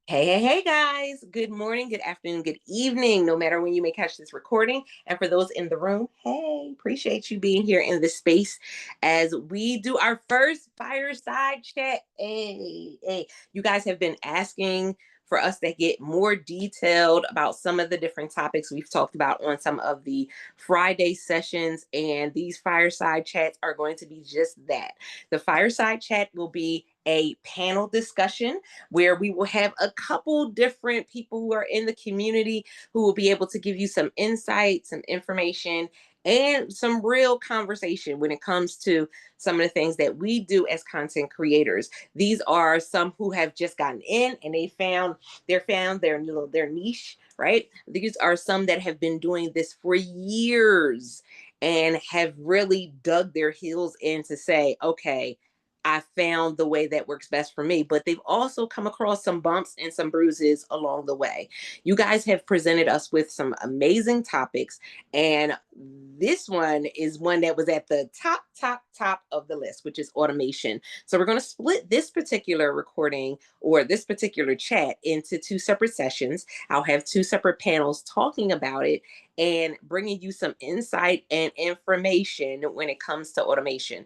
Hey, guys. Good morning, good afternoon, good evening, no matter when you may catch this recording. And for those in the room, hey, appreciate you being here in this space as we do our first fireside chat. Hey. You guys have been asking for us to get more detailed about some of the different topics we've talked about on some of the Friday sessions. And these fireside chats are going to be just that. The fireside chat will be a panel discussion where we will have a couple different people who are in the community who will be able to give you some insight, some information, and some real conversation when it comes to some of the things that we do as content creators. These are some who have just gotten in and found their niche, right? These are some that have been doing this for years and have really dug their heels in to say, okay, I found the way that works best for me, but they've also come across some bumps and some bruises along the way. You guys have presented us with some amazing topics, and this one is one that was at the top of the list, which is automation. So we're going to split this particular recording or this particular chat into two separate sessions. I'll have two separate panels talking about it and bringing you some insight and information when it comes to automation.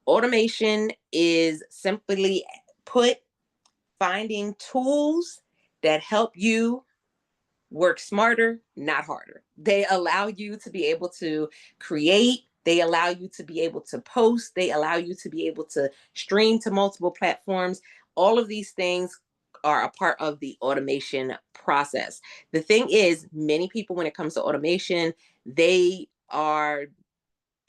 Automation is simply put finding tools that help you work smarter, not harder. They allow you to be able to create, they allow you to be able to post, they allow you to be able to stream to multiple platforms. All of these things are a part of the automation process. The thing is, many people, when it comes to automation, they are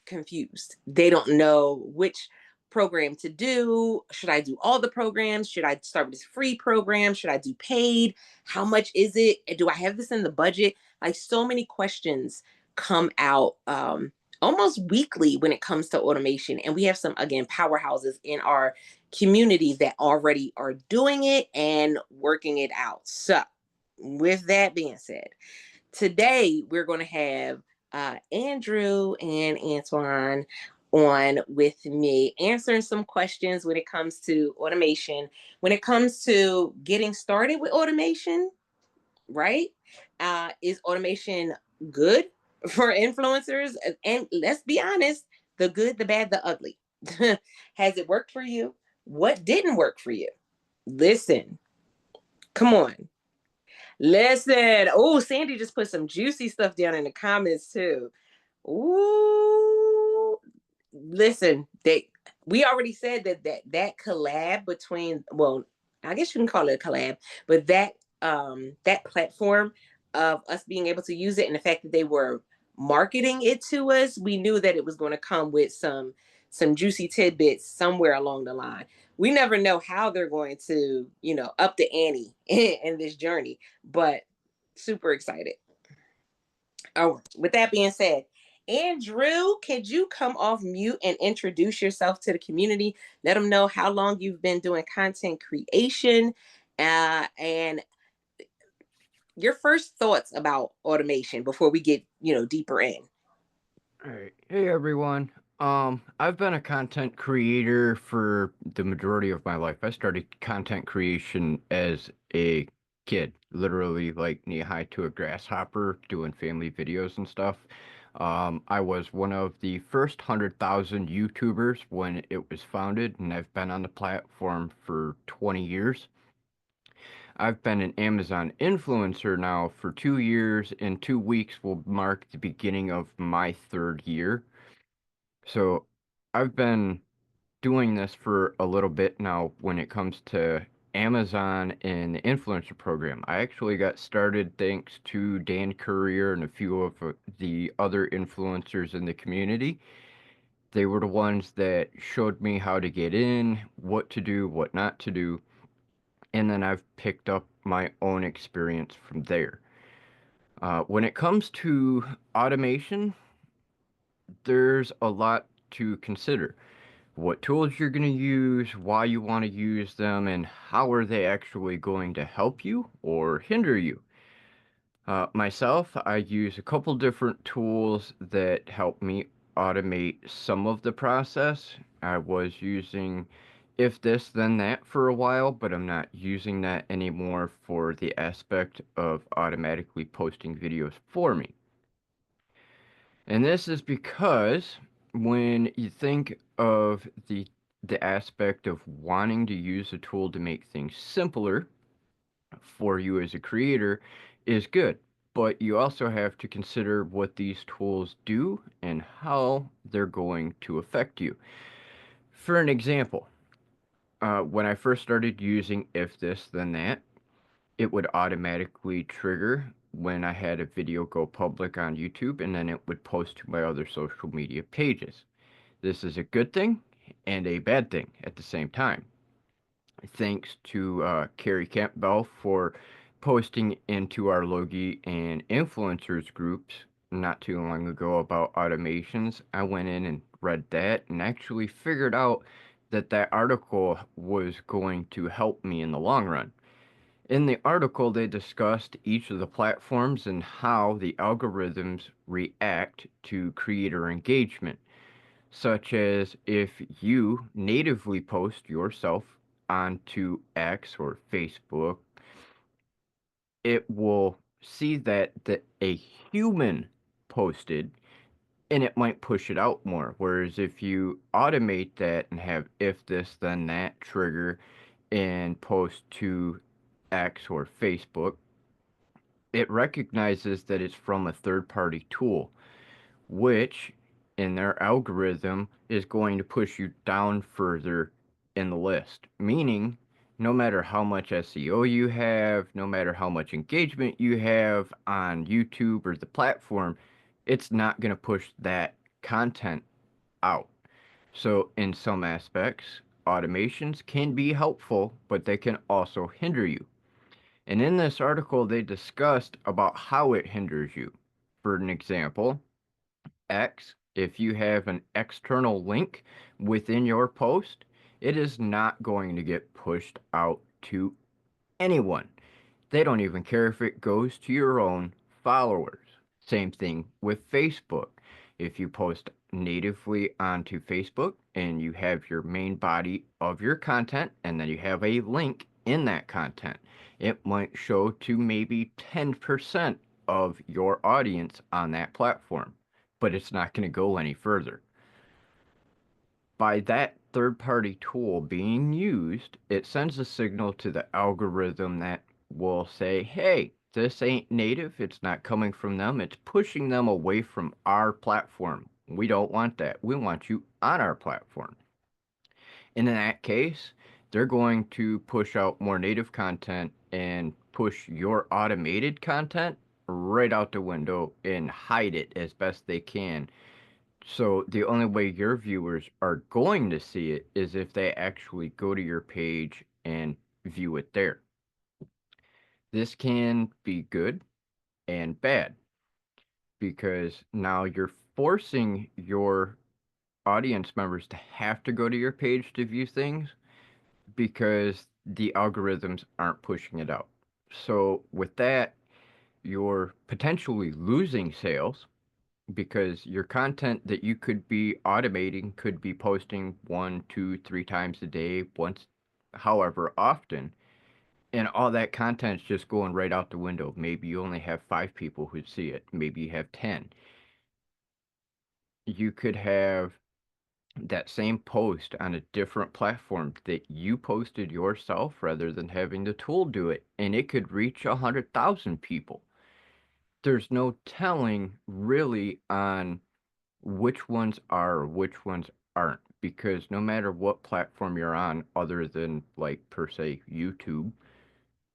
confused. They don't know which program to do. Should I do all the programs? Should I start with this free program? Should I do paid? How much is it? Do I have this in the budget? Like, so many questions come out almost weekly when it comes to automation. And we have some, again, powerhouses in our community that already are doing it and working it out. So, with that being said, today we're going to have Andrew and Antoine on with me, answering some questions when it comes to automation, when it comes to getting started with automation, right? Is automation good for influencers? And let's be honest, the good, the bad, the ugly. Has it worked for you? What didn't work for you? Listen, come on. Listen. Oh, Sandy just put some juicy stuff down in the comments too. Ooh, listen, we already said that collab between, well, I guess you can call it a collab, but that platform of us being able to use it and the fact that they were marketing it to us, we knew that it was going to come with some juicy tidbits somewhere along the line. We never know how they're going to, up the ante in this journey, but super excited. Oh, with that being said, Andrew, could you come off mute and introduce yourself to the community? Let them know how long you've been doing content creation, and your first thoughts about automation before we get, deeper in. All right. Hey everyone. I've been a content creator for the majority of my life. I started content creation as a kid, literally like knee high to a grasshopper, doing family videos and stuff. I was one of the first 100,000 YouTubers when it was founded, and I've been on the platform for 20 years. I've been an Amazon influencer now for 2 years. In 2 weeks will mark the beginning of my third year. So I've been doing this for a little bit now when it comes to Amazon and the influencer program. I actually got started thanks to Dan Courier and a few of the other influencers in the community. They were the ones that showed me how to get in, what to do, what not to do, and then I've picked up my own experience from there. When it comes to automation, there's a lot to consider. What tools you're going to use, why you want to use them, and how are they actually going to help you or hinder you. Myself, I use a couple different tools that help me automate some of the process. I was using if this then that for a while, but I'm not using that anymore for the aspect of automatically posting videos for me. And this is because when you think of the aspect of wanting to use a tool to make things simpler for you as a creator is good, but you also have to consider what these tools do and how they're going to affect you. For an example, when I first started using If This Then That, it would automatically trigger when I had a video go public on YouTube, and then it would post to my other social media pages. This is a good thing and a bad thing at the same time. Thanks to Carrie Campbell for posting into our Logie and influencers groups not too long ago about automations. I went in and read that and actually figured out that that article was going to help me in the long run. In the article, they discussed each of the platforms and how the algorithms react to creator engagement, such as if you natively post yourself onto X or Facebook, it will see that a human posted and it might push it out more. Whereas if you automate that and have if this then that trigger and post to X or Facebook, it recognizes that it's from a third party tool, which in their algorithm is going to push you down further in the list. Meaning, no matter how much SEO you have, no matter how much engagement you have on YouTube or the platform, it's not going to push that content out. So, in some aspects, automations can be helpful, but they can also hinder you. And in this article, they discussed about how it hinders you. For an example, X, if you have an external link within your post, it is not going to get pushed out to anyone. They don't even care if it goes to your own followers. Same thing with Facebook. If you post natively onto Facebook and you have your main body of your content and then you have a link in that content, it might show to maybe 10% of your audience on that platform, but it's not going to go any further. By that third party tool being used, it sends a signal to the algorithm that will say, hey, this ain't native, it's not coming from them, it's pushing them away from our platform. We don't want that. We want you on our platform. And in that case, they're going to push out more native content and push your automated content right out the window and hide it as best they can. So the only way your viewers are going to see it is if they actually go to your page and view it there. This can be good and bad because now you're forcing your audience members to have to go to your page to view things because the algorithms aren't pushing it out. So with that, you're potentially losing sales because your content that you could be automating could be posting 1, 2, 3 times a day, once, however often, and all that content's just going right out the window. Maybe you only have 5 people who see it. Maybe you have 10. You could have that same post on a different platform that you posted yourself rather than having the tool do it, and it could reach 100,000 people. There's no telling really on which ones are or which ones aren't, because no matter what platform you're on other than like per se YouTube,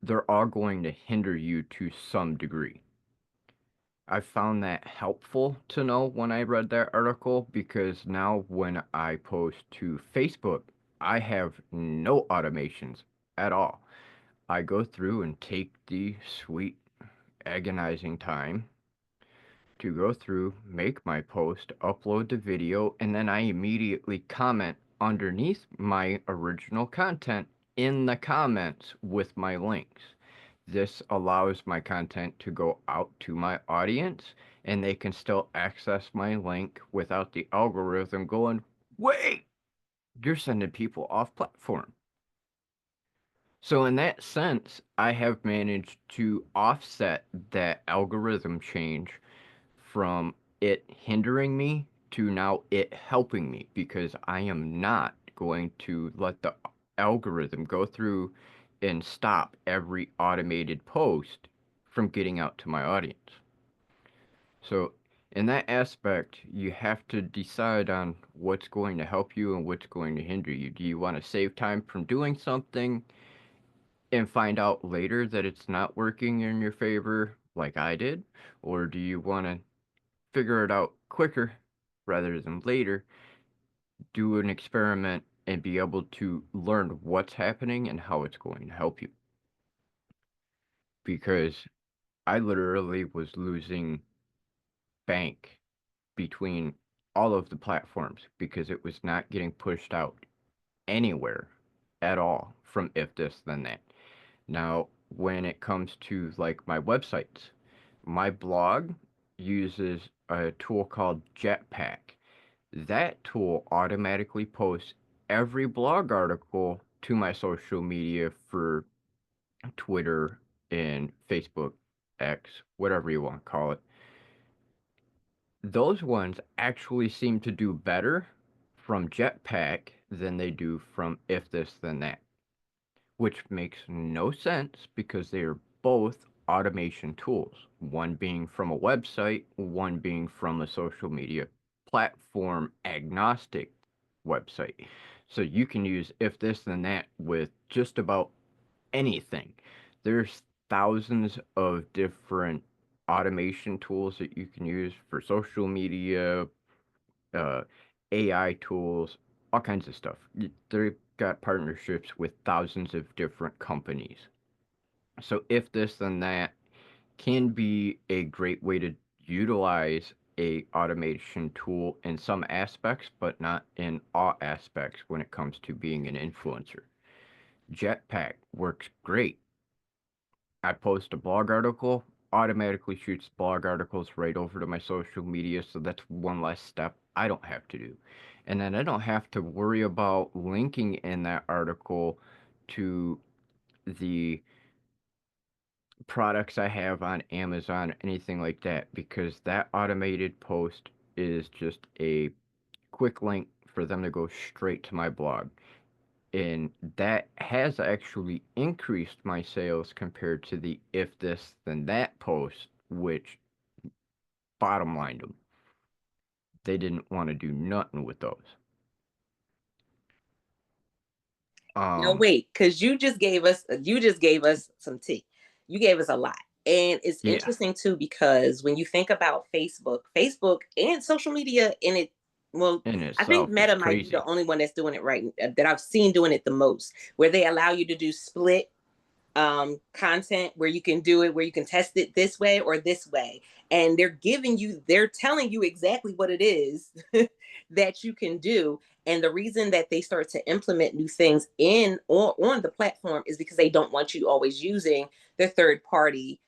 they're all going to hinder you to some degree. I found that helpful to know when I read that article because now when I post to Facebook, I have no automations at all. I go through and take the sweet agonizing time to go through, make my post, upload the video, and then I immediately comment underneath my original content in the comments with my links. This allows my content to go out to my audience and they can still access my link without the algorithm going, wait, you're sending people off platform. So in that sense, I have managed to offset that algorithm change from it hindering me to now it helping me, because I am not going to let the algorithm go through and stop every automated post from getting out to my audience. So in that aspect, you have to decide on what's going to help you and what's going to hinder you. Do you want to save time from doing something and find out later that it's not working in your favor like I did? Or do you want to figure it out quicker rather than later, do an experiment, and be able to learn what's happening and how it's going to help you? Because I literally was losing bank between all of the platforms because it was not getting pushed out anywhere at all from If This Then That. Now, when it comes to like my websites, my blog uses a tool called Jetpack. That tool automatically posts every blog article to my social media for Twitter and Facebook, X, whatever you want to call it. Those ones actually seem to do better from Jetpack than they do from If This Then That, which makes no sense because they are both automation tools, one being from a website, one being from a social media platform agnostic website. So you can use If This Then That with just about anything. There's thousands of different automation tools that you can use for social media, uh, AI tools, all kinds of stuff. They've got partnerships with thousands of different companies. So If This Then That can be a great way to utilize a automation tool in some aspects, but not in all aspects when it comes to being an influencer. Jetpack works great. I post a blog article, automatically shoots blog articles right over to my social media, so that's one less step I don't have to do. And then I don't have to worry about linking in that article to the products I have on Amazon, anything like that, because that automated post is just a quick link for them to go straight to my blog. And that has actually increased my sales compared to the If This Then That post, which bottom lined them. They didn't want to do nothing with those. No, Um, wait, because you just gave us some tea. You gave us a lot. And it's yeah, interesting too, because when you think about Facebook and social media in it, well, in I think itself, it's Meta might be the crazy. only one that's doing it right, that I've seen doing it the most, where they allow you to do split content, where you can do it, where you can test it this way or this way, and they're telling you exactly what it is that you can do. And the reason that they start to implement new things on the platform is because they don't want you always using the third party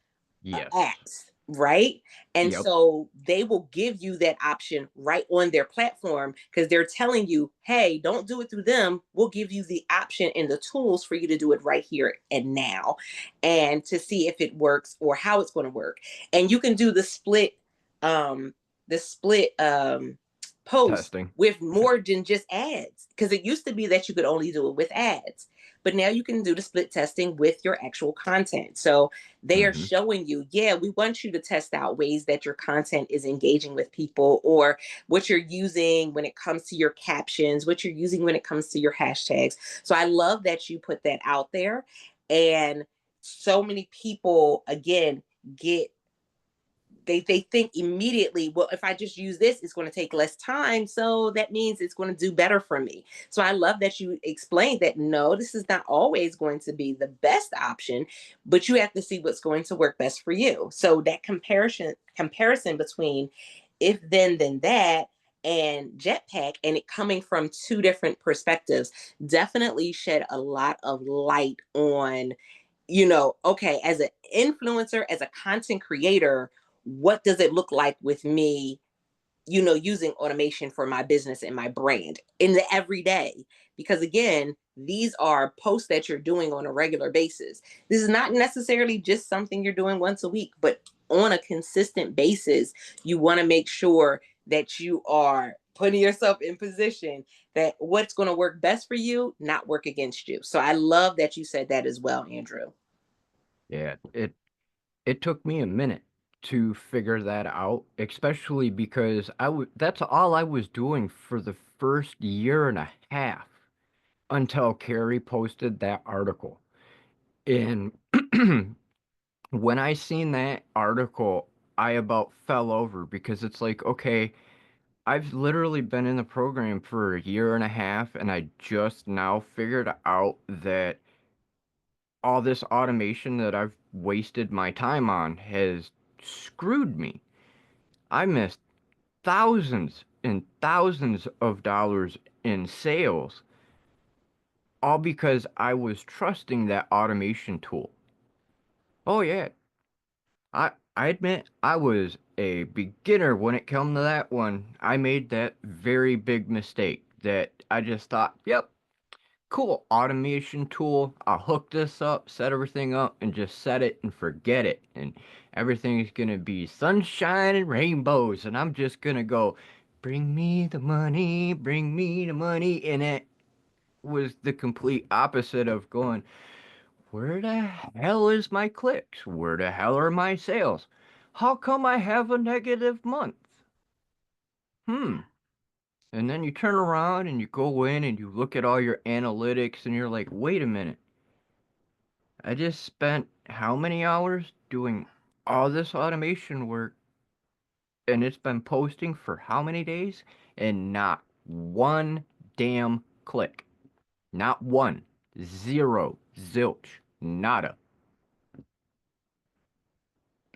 Yes. apps, right? And Yep. so they will give you that option right on their platform because they're telling you, hey, don't do it through them. We'll give you the option and the tools for you to do it right here and now, and to see if it works or how it's going to work. And you can do um, the split post Testing. with more than just ads, because it used to be that you could only do it with ads, but now you can do the split testing with your actual content. So they are Mm-hmm. showing you, yeah, we want you to test out ways that your content is engaging with people, or what you're using when it comes to your captions, what you're using when it comes to your hashtags. So I love that you put that out there. And so many people, again, get they think immediately, well, if I just use this, it's going to take less time, so that means it's going to do better for me. So I love that you explained that no, this is not always going to be the best option, but you have to see what's going to work best for you. So that comparison between If Then That and Jetpack, and it coming from two different perspectives, definitely shed a lot of light on, okay, as an influencer, as a content creator, what does it look like with me using automation for my business and my brand in the everyday. Because again, these are posts that you're doing on a regular basis. This is not necessarily just something you're doing once a week, but on a consistent basis, you want to make sure that you are putting yourself in position that what's going to work best for you, not work against you. So I love that you said that as well, Andrew. Yeah, it took me a minute to figure that out, especially because that's all I was doing for the first year and a half until Carrie posted that article. And when I seen that article, I about fell over because it's like, okay, I've literally been in the program for a year and a half, and I just now figured out that all this automation that I've wasted my time on has screwed me. I missed thousands and thousands of dollars in sales, all because I was trusting that automation tool. Oh yeah, I admit I was a beginner when it come to that one. I made that very big mistake that I just thought, yep, cool, automation tool. I'll hook this up, set everything up, and just set it and forget it. And everything's gonna be sunshine and rainbows. And I'm just gonna go, bring me the money, bring me the money. And it was the complete opposite of going, where the hell is my clicks? Where the hell are my sales? How come I have a negative month? Hmm. And then you turn around and you go in and you look at all your analytics and you're like, wait a minute. I just spent how many hours doing all this automation work and it's been posting for how many days and not one damn click. Not one. Zero. Zilch. Nada.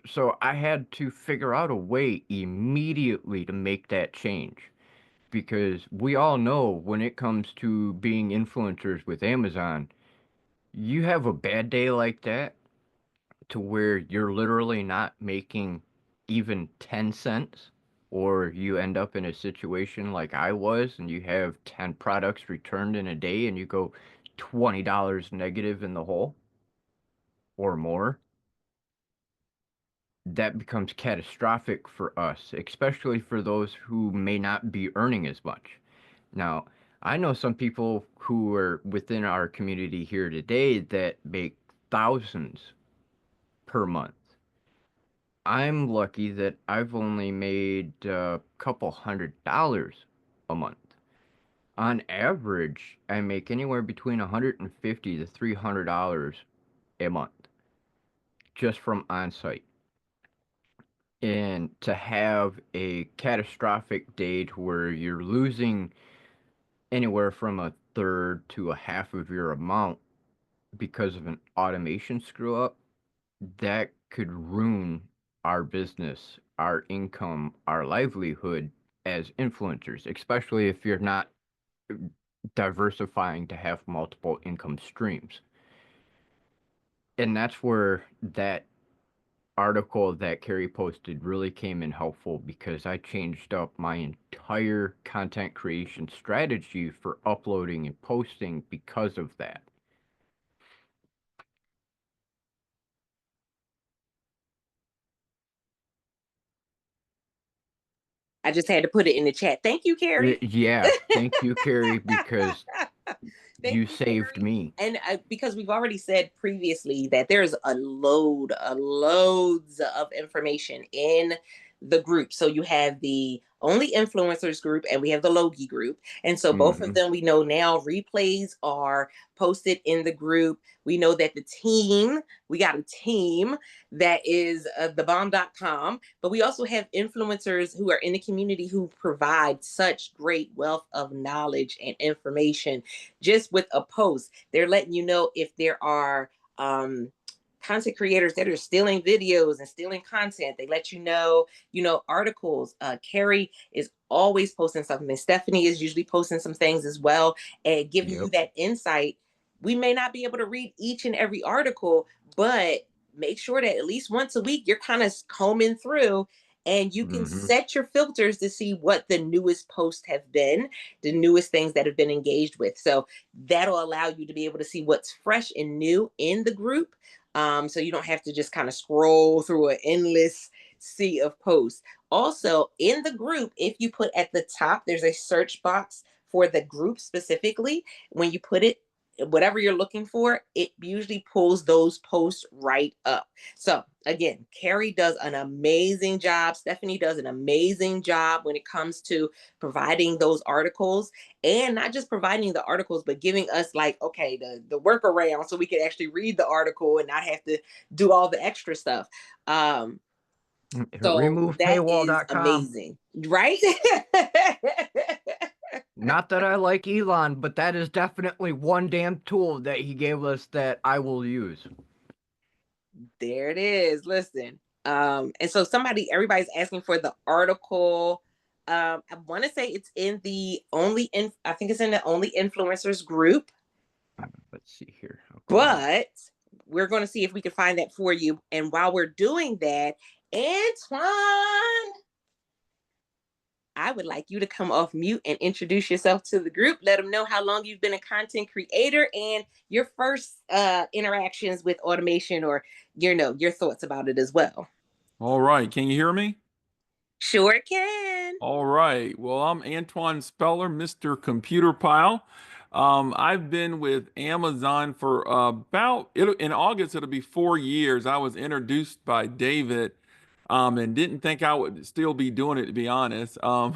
So I had to figure out a way immediately to make that change because we all know when it comes to being influencers with Amazon, you have a bad day like that to where you're literally not making even 10 cents, or you end up in a situation like I was and you have 10 products returned in a day and you go $20 negative in the hole or more. That becomes catastrophic for us, especially for those who may not be earning as much. Now, I know some people who are within our community here today that make thousands per month. I'm lucky that I've only made a couple $100 a month. On average, I make anywhere between $150 to $300 a month just from on-site. And to have a catastrophic day to where you're losing anywhere from a third to a half of your amount because of an automation screw up, that could ruin our business, our income, our livelihood as influencers, especially if you're not diversifying to have multiple income streams. And that's where that article that Carrie posted really came in helpful because I changed up my entire content creation strategy for uploading and posting because of that. I just had to put it in the chat. Thank you, Carrie. Yeah, thank you, Carrie, because Thank you you, saved Carrie. me. And because we've already said previously that there's loads of information in the group. So you have the Only Influencers group and we have the Logie group. And so both of Hmm. them, we know now replays are posted in the group. We know that we got a team that is thebomb.com, but we also have influencers who are in the community who provide such great wealth of knowledge and information just with a post. They're letting you know if there are content creators that are stealing videos and stealing content. They let articles. Carrie is always posting something. Stephanie is usually posting some things as well and giving you Yep. that insight. We may not be able to read each and every article, but make sure that at least once a week you're kind of combing through and you can Mm-hmm. set your filters to see what the newest posts have been, the newest things that have been engaged with. So that'll allow you to be able to see what's fresh and new in the group. So you don't have to just kind of scroll through an endless sea of posts. Also, in the group, if you put at the top, there's a search box for the group specifically. When you put it, whatever you're looking for, it usually pulls those posts right up. So again, Carrie does an amazing job. Stephanie does an amazing job when it comes to providing those articles, and not just providing the articles, but giving us like, okay, the workaround so we can actually read the article and not have to do all the extra stuff. So that is Removepaywall.com. amazing, right? Not that I like Elon, but that is definitely one damn tool that he gave us that I will use. There it is. Listen. And so everybody's asking for the article. I want to say it's in the I think it's in the Only Influencers group, Let's see here. Okay. but we're going to see if we can find that for you. And while we're doing that, Antoine, I would like you to come off mute and introduce yourself to the group. Let them know how long you've been a content creator and your first interactions with automation, or your thoughts about it as well. All right. Can you hear me? Sure can. All right. Well, I'm Antoine Speller, Mr. Computer Pile. I've been with Amazon for in August, it'll be 4 years. I was introduced by David, and didn't think I would still be doing it, to be honest. I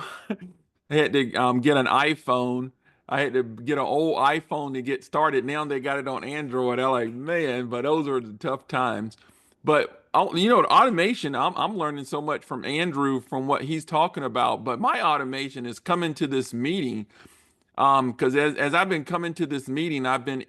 had to get an iPhone. I had to get an old iPhone to get started. Now they got it on Android. I'm like, man, but those are the tough times. But automation, I'm learning so much from Andrew from what he's talking about. But my automation is coming to this meeting, because as I've been coming to this meeting, I've been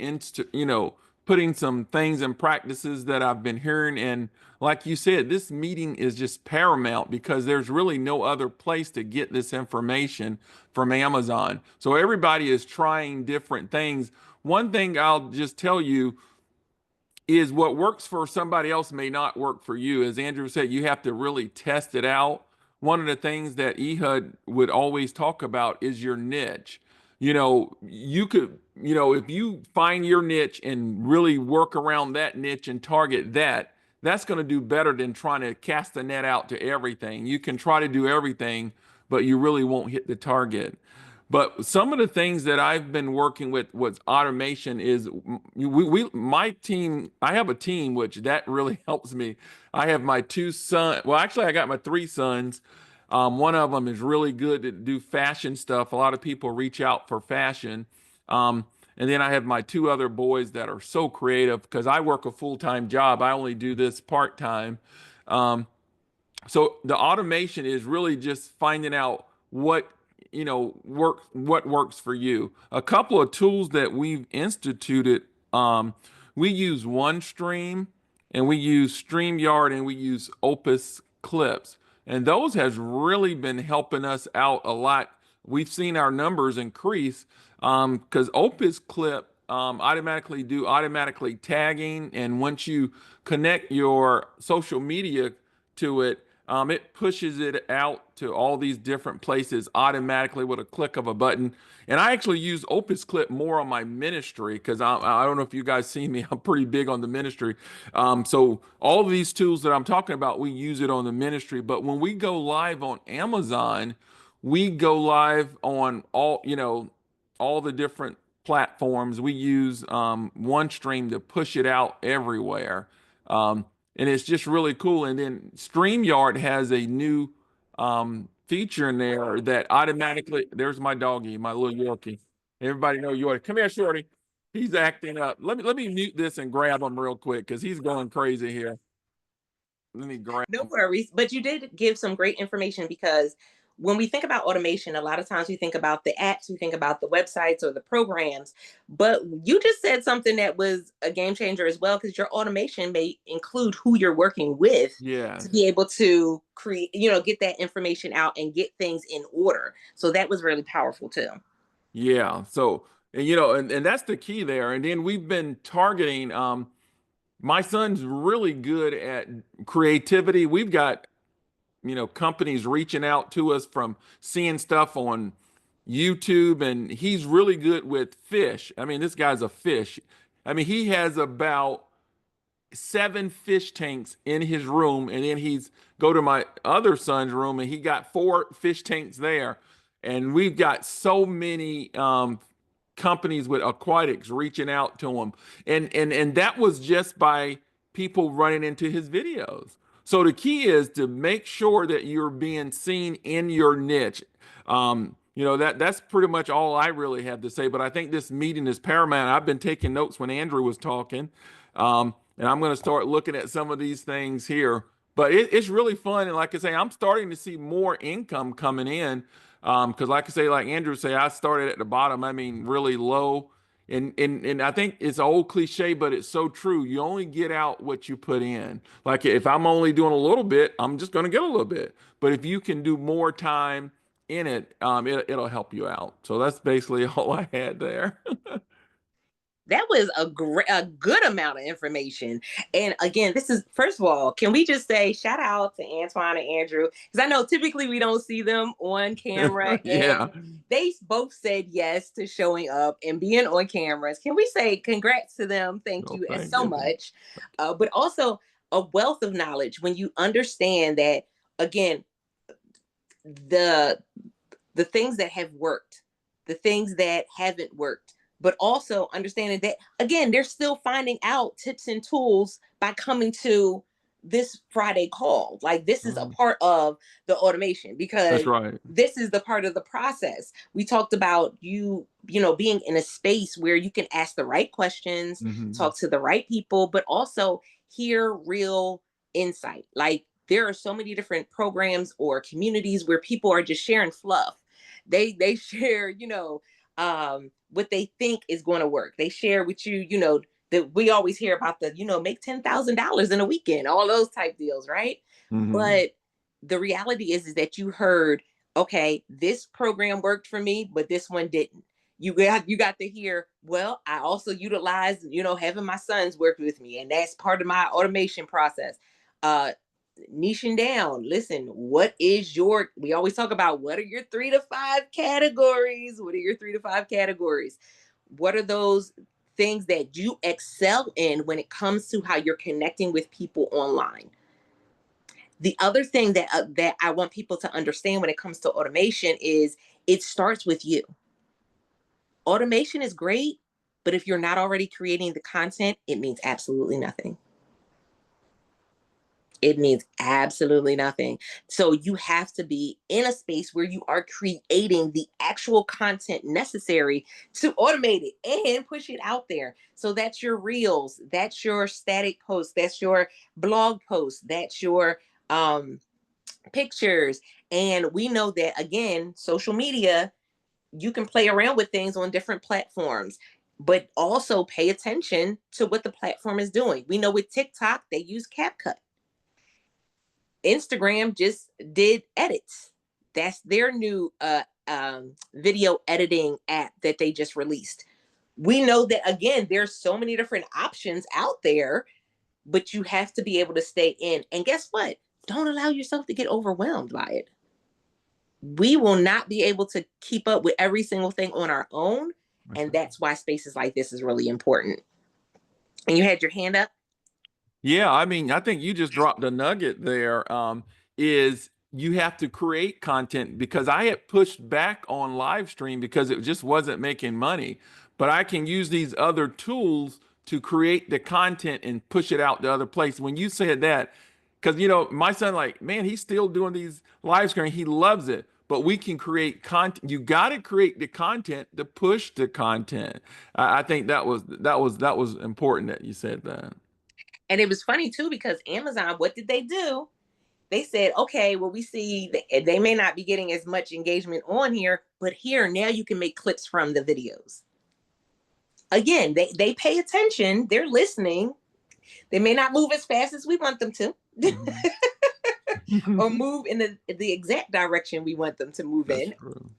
putting some things and practices that I've been hearing. And like you said, this meeting is just paramount because there's really no other place to get this information from Amazon. So everybody is trying different things. One thing I'll just tell you is what works for somebody else may not work for you. As Andrew said, you have to really test it out. One of the things that Ehud would always talk about is your niche. You could, if you find your niche and really work around that niche and target that, that's going to do better than trying to cast the net out to everything. You can try to do everything, but you really won't hit the target. But some of the things that I've been working with automation is my team. I have a team which that really helps me. I have my two sons. Well, actually, I got my three sons. One of them is really good to do fashion stuff. A lot of people reach out for fashion. And then I have my two other boys that are so creative because I work a full-time job. I only do this part-time. Um, so the automation is really just finding out what works for you. A couple of tools that we've instituted, we use OneStream, and we use StreamYard, and we use Opus Clips. And those has really been helping us out a lot. We've seen our numbers increase because Opus Clip automatically tagging, and once you connect your social media to it, it pushes it out to all these different places automatically with a click of a button. And I actually use Opus Clip more on my ministry because I don't know if you guys see me, I'm pretty big on the ministry. So all of these tools that I'm talking about, we use it on the ministry. But when we go live on Amazon, we go live on all the different platforms. We use OneStream to push it out everywhere. And it's just really cool. And then StreamYard has a new feature in there that automatically, there's my doggy, my little Yorkie. Everybody know Yorkie. Come here, Shorty. He's acting up. Let me mute this and grab him real quick because he's going crazy here. Let me grab No him. worries. But you did give some great information, because when we think about automation, a lot of times we think about the apps, we think about the websites or the programs. But you just said something that was a game changer as well, because your automation may include who you're working with to Yes. be able to create, get that information out and get things in order. So that was really powerful too. Yeah. So, and that's the key there. And then we've been targeting, my son's really good at creativity. We've got companies reaching out to us from seeing stuff on YouTube, and he's really good with fish. I mean, this guy's a fish. I mean, he has about 7 fish tanks in his room, and then he's go to my other son's room, and he got 4 fish tanks there. And we've got so many companies with aquatics reaching out to him, and that was just by people running into his videos. So the key is to make sure that you're being seen in your niche. That's pretty much all I really have to say. But I think this meeting is paramount. I've been taking notes when Andrew was talking. And I'm going to start looking at some of these things here. But it's really fun. And like I say, I'm starting to see more income coming in. Because like I say, like Andrew say, I started at the bottom. I mean, really low. And I think it's an old cliche, but it's so true. You only get out what you put in. Like if I'm only doing a little bit, I'm just going to get a little bit. But if you can do more time in it, it'll help you out. So that's basically all I had there. That was a good amount of information. And again, this is, first of all, can we just say shout out to Antoine and Andrew? Because I know typically we don't see them on camera. Yeah. And they both said yes to showing up and being on cameras. Can we say congrats to them? Thank you Thank so you. much. But also a wealth of knowledge when you understand that, again, the things that have worked, the things that haven't worked, but also understanding that, again, they're still finding out tips and tools by coming to this Friday call. Like this is a part of the automation, because That's right. this is the part of the process. We talked about you being in a space where you can ask the right questions, talk to the right people, but also hear real insight. Like there are so many different programs or communities where people are just sharing fluff. They share, what they think is going to work. They share with you, that we always hear about the, make $10,000 in a weekend, all those type deals, right? But the reality is that you heard, okay, this program worked for me, but this one didn't. You got to hear, well, I also utilize, having my sons work with me, and that's part of my automation process. Niching down, listen, we always talk about what are your 3 to 5 categories? What are your 3 to 5 categories? What are those things that you excel in when it comes to how you're connecting with people online? The other thing that I want people to understand when it comes to automation is it starts with you. Automation is great, but if you're not already creating the content, it means absolutely nothing. It means absolutely nothing. So you have to be in a space where you are creating the actual content necessary to automate it and push it out there. So that's your reels, that's your static posts, that's your blog posts, that's your pictures. And we know that, again, social media, you can play around with things on different platforms, but also pay attention to what the platform is doing. We know with TikTok, they use CapCut. Instagram just did edits. That's their new video editing app that they just released. We know that, again, there's so many different options out there, but you have to be able to stay in. And guess what? Don't allow yourself to get overwhelmed by it. We will not be able to keep up with every single thing on our own. And that's why spaces like this is really important. And you had your hand up? Yeah, I mean, I think you just dropped a nugget there. Is you have to create content, because I had pushed back on live stream because it just wasn't making money. But I can use these other tools to create the content and push it out to other places. When you said that, because my son, like, man, he's still doing these live stream. He loves it. But we can create content. You got to create the content to push the content. I think that was important that you said that. And it was funny too, because Amazon, what did they do? They said, okay, well, we see they may not be getting as much engagement on here, but here, now you can make clips from the videos. Again, they pay attention. They're listening. They may not move as fast as we want them to, or move in the exact direction we want them to move That's in. true.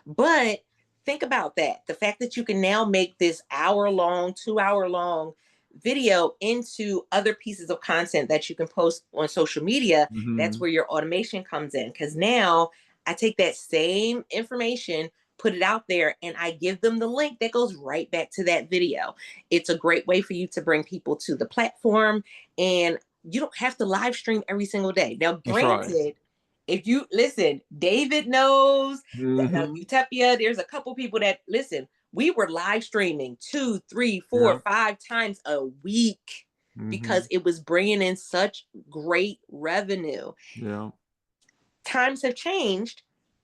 But think about that. The fact that you can now make this hour-long, 2-hour-long video into other pieces of content that you can post on social media, that's where your automation comes in. Because now I take that same information, put it out there, and I give them the link that goes right back to that video. It's a great way for you to bring people to the platform, and you don't have to live stream every single day. Now, granted, if you listen, David knows, Utopia, there's a couple people that listen. We were live streaming 2, 3, 4, 5 times a week because it was bringing in such great revenue. Yeah. Times have changed.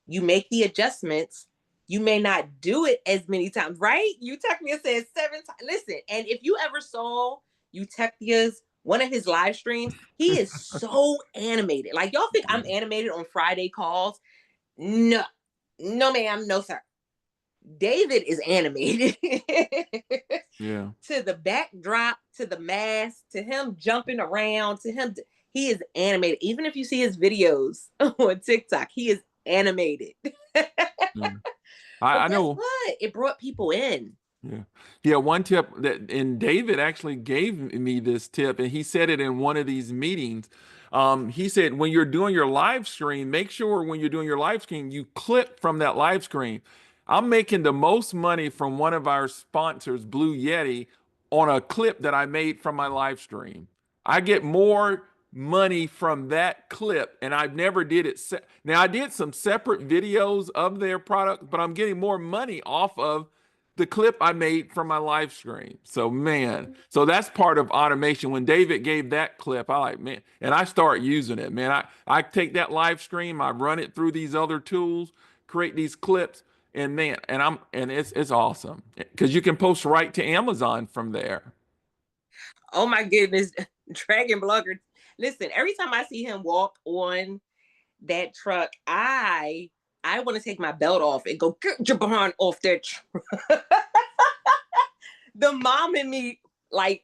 You make the adjustments. You may not do it as many times, right? Utopia says 7 times. Listen, and if you ever saw Utopia's one of his live streams, he is so animated. Like, y'all think I'm animated on Friday calls? No, ma'am, no, sir. David is animated. Yeah. To the backdrop, to the mask, to him jumping around, to him, he is animated. Even if you see his videos on TikTok, he is animated. I know. What? It brought people in. Yeah. One tip and David actually gave me this tip, and he said it in one of these meetings. He said, when you're doing your live stream, make sure when you're doing your live stream, you clip from that live stream. I'm making the most money from one of our sponsors, Blue Yeti, on a clip that I made from my live stream. I get more money from that clip, and I've never did it. Now, I did some separate videos of their product, but I'm getting more money off of the clip I made from my live stream. So, man, so that's part of automation. When David gave that clip, I like, man, and I start using it, man. I take that live stream, I run it through these other tools, create these clips, and man, and it's awesome because you can post right to Amazon from there. Oh my goodness, Dragon Blogger. Listen, every time I see him walk on that truck, I want to take my belt off and go, get your behind off that truck. The mom in me like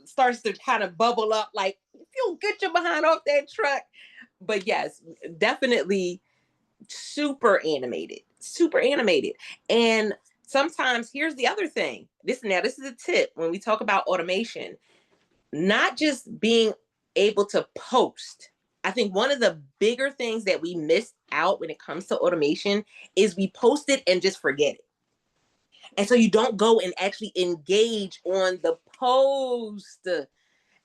starts to kind of bubble up, like, if you get your behind off that truck. But yes, definitely super animated. And sometimes here's the other thing. This is a tip when we talk about automation, not just being able to post. I think one of the bigger things that we miss out when it comes to automation is we post it and just forget it. And so you don't go and actually engage on the post.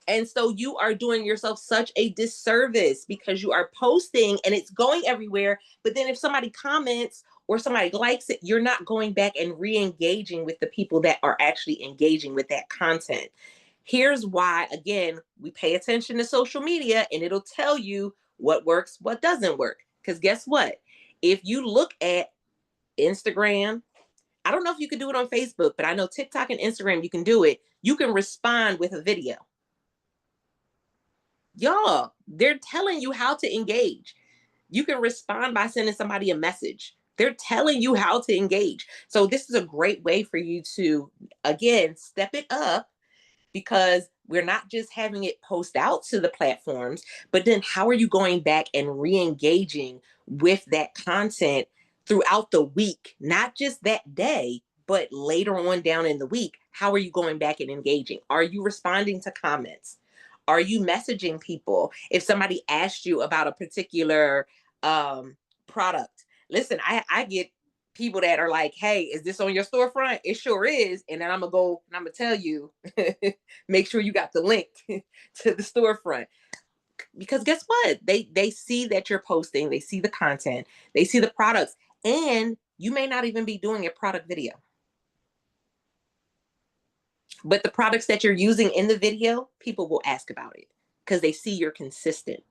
And so you are doing yourself such a disservice because you are posting and it's going everywhere. But then if somebody comments or somebody likes it, you're not going back and re-engaging with the people that are actually engaging with that content. Here's why, again, we pay attention to social media and it'll tell you what works, what doesn't work. Because guess what? If you look at Instagram, I don't know if you can do it on Facebook, but I know TikTok and Instagram, you can do it. You can respond with a video. Y'all, they're telling you how to engage. You can respond by sending somebody a message. They're telling you how to engage. So this is a great way for you to, again, step it up, because we're not just having it post out to the platforms, but then how are you going back and re-engaging with that content throughout the week, not just that day, but later on down in the week? How are you going back and engaging? Are you responding to comments? Are you messaging people? If somebody asked you about a particular product, listen, I get people that are like, hey, is this on your storefront? It sure is. And then I'm gonna go and I'm gonna tell you, make sure you got the link to the storefront. Because guess what? They see that you're posting, they see the content, they see the products, and you may not even be doing a product video. But the products that you're using in the video, people will ask about it because they see you're consistent.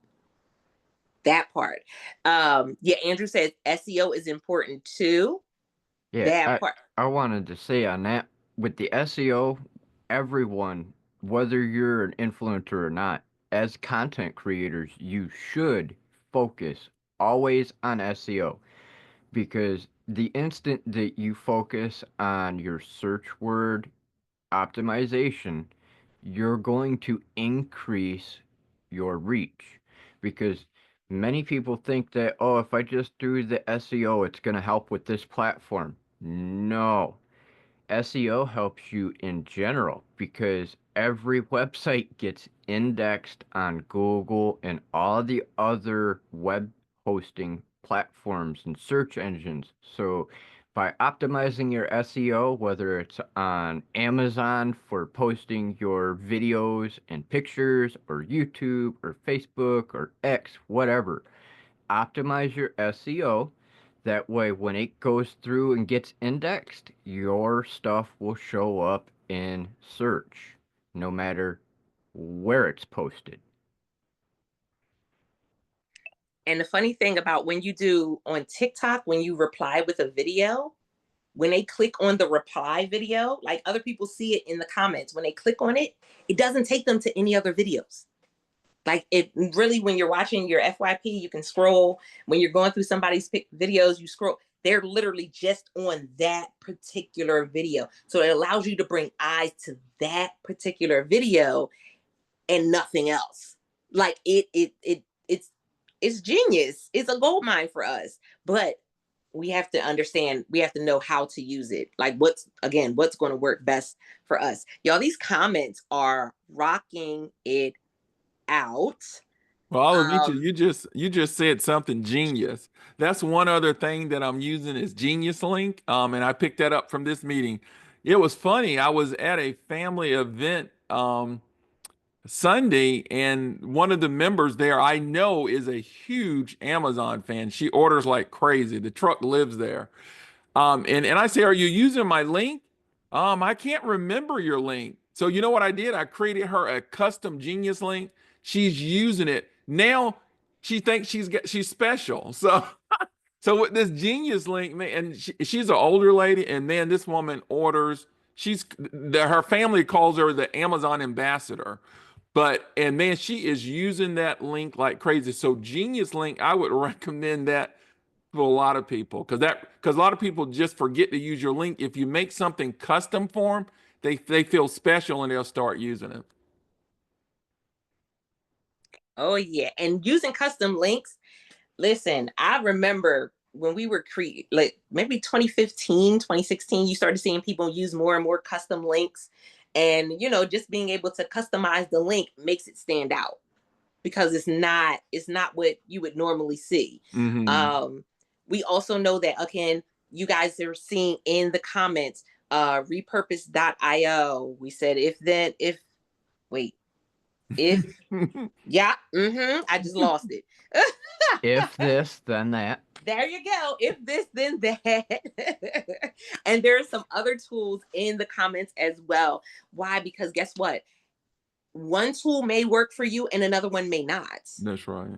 That part. Yeah, Andrew says SEO is important too. Yeah, That part. I wanted to say on that, with the SEO, everyone, whether you're an influencer or not, as content creators, you should focus always on SEO, because the instant that you focus on your search word optimization, you're going to increase your reach, because many people think that, oh, if I just do the SEO, it's going to help with this platform. No. SEO helps you in general because every website gets indexed on Google and all the other web hosting platforms and search engines. So by optimizing your SEO, whether it's on Amazon for posting your videos and pictures, or YouTube, or Facebook, or X, whatever, optimize your SEO. That way, when it goes through and gets indexed, your stuff will show up in search, no matter where it's posted. And the funny thing about when you do on TikTok, when you reply with a video, when they click on the reply video, like other people see it in the comments, when they click on it, it doesn't take them to any other videos. Like it really, when you're watching your FYP, you can scroll. When you're going through somebody's videos, you scroll. They're literally just on that particular video. So it allows you to bring eyes to that particular video and nothing else. Like it's genius. It's a gold mine for us. But we have to understand, we have to know how to use it. Like what's going to work best for us. Y'all, these comments are rocking it out. Well, you just said something genius. That's one other thing that I'm using is Genius Link. And I picked that up from this meeting. It was funny. I was at a family event Sunday, and one of the members there I know is a huge Amazon fan. She orders like crazy. The truck lives there. And I say, "Are you using my link?" I can't remember your link. So you know what I did? I created her a custom Genius link. She's using it. Now she thinks she's special. So with this Genius link, man, and she's an older lady, and man, this woman orders. Her family calls her the Amazon ambassador. And man, she is using that link like crazy. So Genius Link, I would recommend that to a lot of people because a lot of people just forget to use your link. If you make something custom for them, they feel special and they'll start using it. Oh yeah, and using custom links. Listen, I remember when we were like maybe 2015, 2016, you started seeing people use more and more custom links. And just being able to customize the link makes it stand out because it's not what you would normally see. Mm-hmm. We also know that, again, you guys are seeing in the comments, repurpose.io. We said if yeah, I just lost it. If this, then that. There you go. If this, then that. And there are some other tools in the comments as well. Why? Because guess what? One tool may work for you and another one may not. That's right.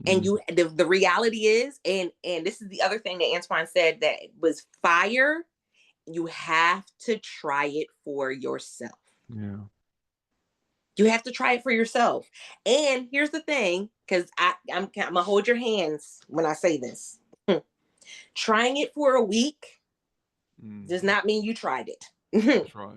And the reality is, and this is the other thing that Antoine said that was fire, you have to try it for yourself. Yeah. You have to try it for yourself. And here's the thing, because I'm gonna hold your hands when I say this. Trying it for a week does not mean you tried it. That's right.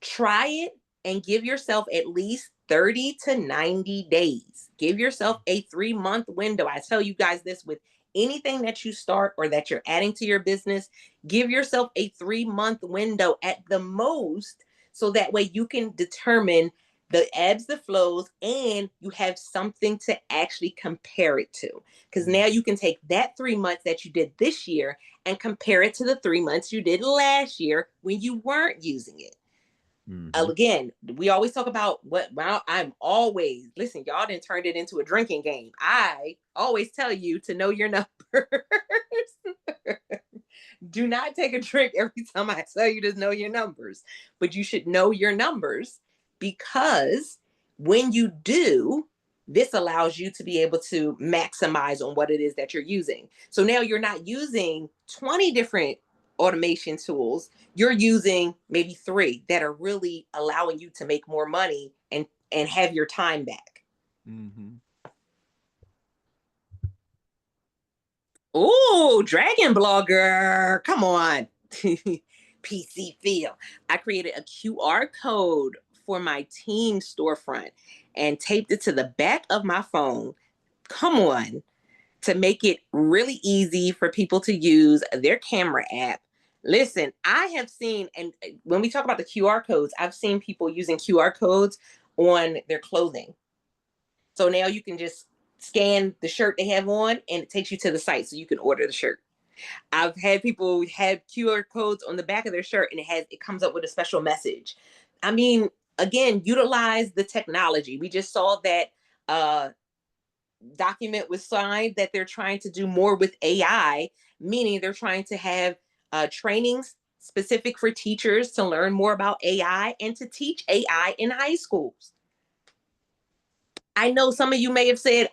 Try it and give yourself at least 30 to 90 days. Give yourself a 3-month window. I tell you guys this with anything that you start or that you're adding to your business, give yourself a 3-month window at the most, so that way you can determine the ebbs, the flows, and you have something to actually compare it to. Because now you can take that 3 months that you did this year and compare it to the 3 months you did last year when you weren't using it. Again, we always talk about I'm always, listen, y'all done turned it into a drinking game. I always tell you to know your numbers. Do not take a drink every time I tell you to know your numbers, but you should know your numbers, because when you do, this allows you to be able to maximize on what it is that you're using. So now you're not using 20 different automation tools. You're using maybe 3 that are really allowing you to make more money and have your time back. Oh, Dragon Blogger, come on. PC feel. I created a QR code for my team storefront and taped it to the back of my phone. Come on. To make it really easy for people to use their camera app. Listen, I have seen, and when we talk about the QR codes, I've seen people using QR codes on their clothing. So now you can just scan the shirt they have on and it takes you to the site so you can order the shirt. I've had people have QR codes on the back of their shirt and it comes up with a special message. I mean, again, utilize the technology. We just saw that document was signed that they're trying to do more with AI, meaning they're trying to have trainings specific for teachers to learn more about AI and to teach AI in high schools. I know some of you may have said,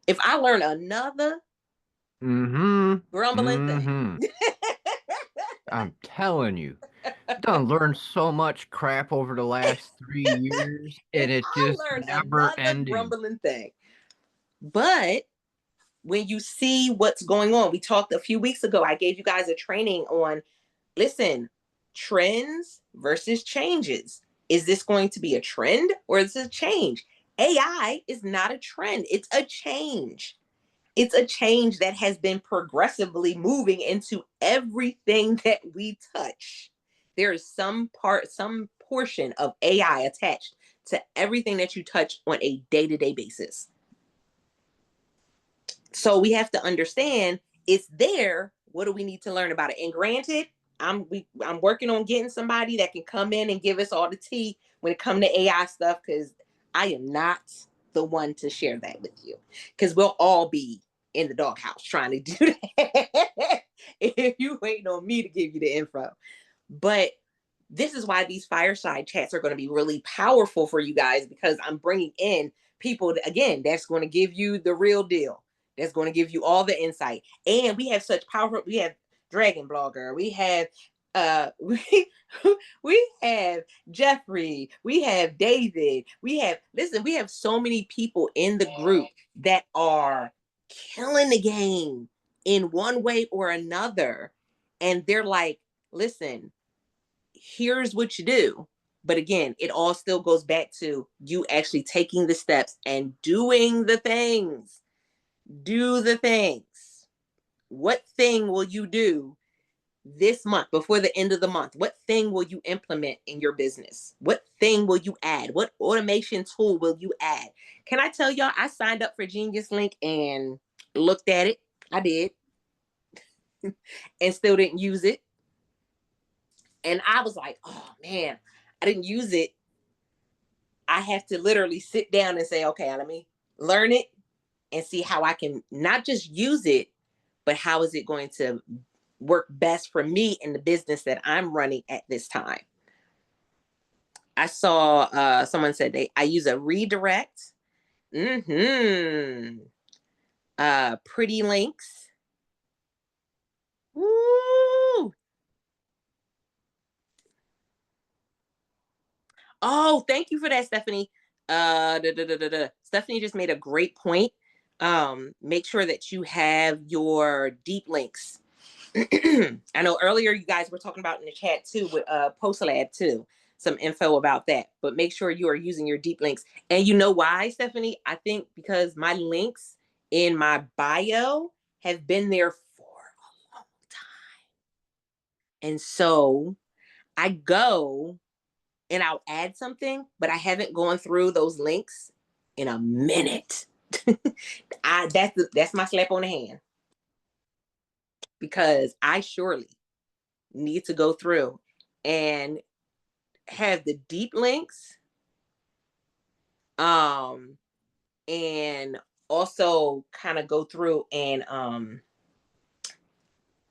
if I learn another grumbling thing. I'm telling you, done learned so much crap over the last 3 years, and it just never ending. Grumbling thing. But when you see what's going on, we talked a few weeks ago, I gave you guys a training on, listen, trends versus changes. Is this going to be a trend or is this a change? AI is not a trend. It's a change. It's a change that has been progressively moving into everything that we touch. There is some portion of AI attached to everything that you touch on a day-to-day basis. So we have to understand it's there. What do we need to learn about it? And granted, I'm working on getting somebody that can come in and give us all the tea when it comes to AI stuff, because I am not the one to share that with you, because we'll all be in the doghouse trying to do that if you waiting on me to give you the info. But this is why these fireside chats are going to be really powerful for you guys, because I'm bringing in people that, again, that's going to give you the real deal. That's going to give you all the insight. And we have such powerful, we have Dragon Blogger, we have we have Jeffrey, we have David, we have so many people in the group that are killing the game in one way or another. And they're like, listen, here's what you do. But again, it all still goes back to you actually taking the steps and doing the things. Do the things. What thing will you do this month before the end of the month? What thing will you implement in your business? What thing will you add? What automation tool will you add? Can I tell y'all, I signed up for Genius Link and looked at it. I did. And still didn't use it. And I was like, oh man, I didn't use it. I have to literally sit down and say, okay, let me learn it and see how I can not just use it, but how is it going to work best for me in the business that I'm running at this time. I saw someone said I use a redirect. Pretty links. Woo! Oh, thank you for that, Stephanie. Stephanie just made a great point. Make sure that you have your deep links. I know earlier you guys were talking about in the chat too with PostLab too, some info about that, but make sure you are using your deep links. And you know why, Stephanie? I think because my links in my bio have been there for a long time. And so I go and I'll add something, but I haven't gone through those links in a minute. That's my slap on the hand, because I surely need to go through and have the deep links, and also kind of go through and